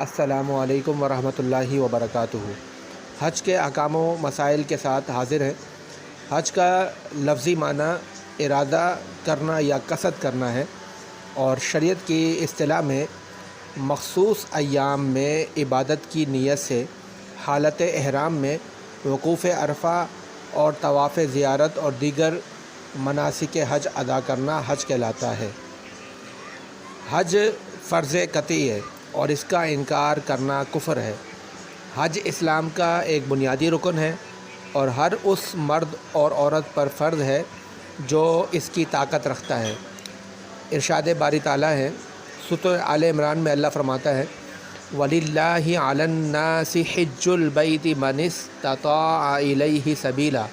السلام علیکم ورحمۃ اللہ وبرکاتہ۔ حج کے احکام و مسائل کے ساتھ حاضر ہیں۔ حج کا لفظی معنی ارادہ کرنا یا قصد کرنا ہے، اور شریعت کی اصطلاح میں مخصوص ایام میں عبادت کی نیت سے حالت احرام میں وقوف عرفہ اور طواف زیارت اور دیگر مناسک حج ادا کرنا حج کہلاتا ہے۔ حج فرض قطعی ہے اور اس کا انکار کرنا کفر ہے۔ حج اسلام کا ایک بنیادی رکن ہے اور ہر اس مرد اور عورت پر فرض ہے جو اس کی طاقت رکھتا ہے۔ ارشاد باری تعالیٰ ہے، سورۃ آل عمران میں اللہ فرماتا ہے، وَلِلَّهِ عَلَى النَّاسِ حِجُّ الْبَيْتِ مَنِ اسْتَطَاعَ إِلَيْهِ سَبِيلًا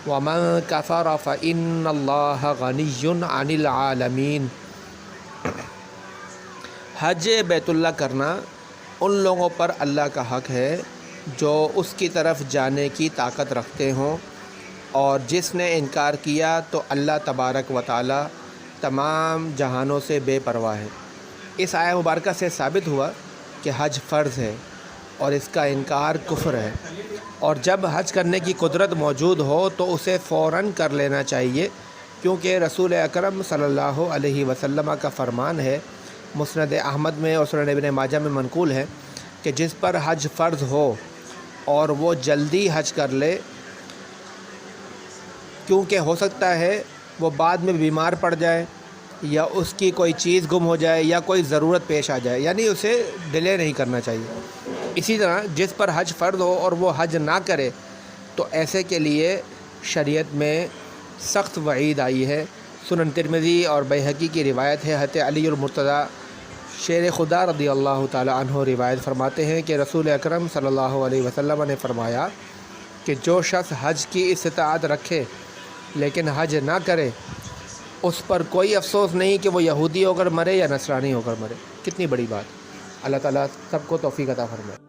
وَمَنْ كَفَرَ فَإِنَّ اللَّهَ غَنِيٌّ عَنِ الْعَالَمِينَ۔ حج بیت اللہ کرنا ان لوگوں پر اللہ کا حق ہے جو اس کی طرف جانے کی طاقت رکھتے ہوں، اور جس نے انکار کیا تو اللہ تبارک و تعالی تمام جہانوں سے بے پرواہ ہے۔ اس آیہ مبارکہ سے ثابت ہوا کہ حج فرض ہے اور اس کا انکار کفر ہے، اور جب حج کرنے کی قدرت موجود ہو تو اسے فوراً کر لینا چاہیے، کیونکہ رسول اکرم صلی اللہ علیہ وسلم کا فرمان ہے، مسند احمد میں اور سنن ابن ماجہ میں منقول ہے کہ جس پر حج فرض ہو اور وہ جلدی حج کر لے، کیونکہ ہو سکتا ہے وہ بعد میں بیمار پڑ جائے یا اس کی کوئی چیز گم ہو جائے یا کوئی ضرورت پیش آ جائے، یعنی اسے ڈیلے نہیں کرنا چاہیے۔ اسی طرح جس پر حج فرض ہو اور وہ حج نہ کرے تو ایسے کے لیے شریعت میں سخت وعید آئی ہے۔ سنن ترمذی اور بیہقی کی روایت ہے، حضرت علی المرتضیٰ شیر خدا رضی اللہ تعالی عنہ روایت فرماتے ہیں کہ رسول اکرم صلی اللہ علیہ وسلم نے فرمایا کہ جو شخص حج کی استطاعت رکھے لیکن حج نہ کرے، اس پر کوئی افسوس نہیں کہ وہ یہودی ہو کر مرے یا نصرانی ہو کر مرے۔ کتنی بڑی بات! اللہ تعالیٰ سب کو توفیق عطا فرمائے۔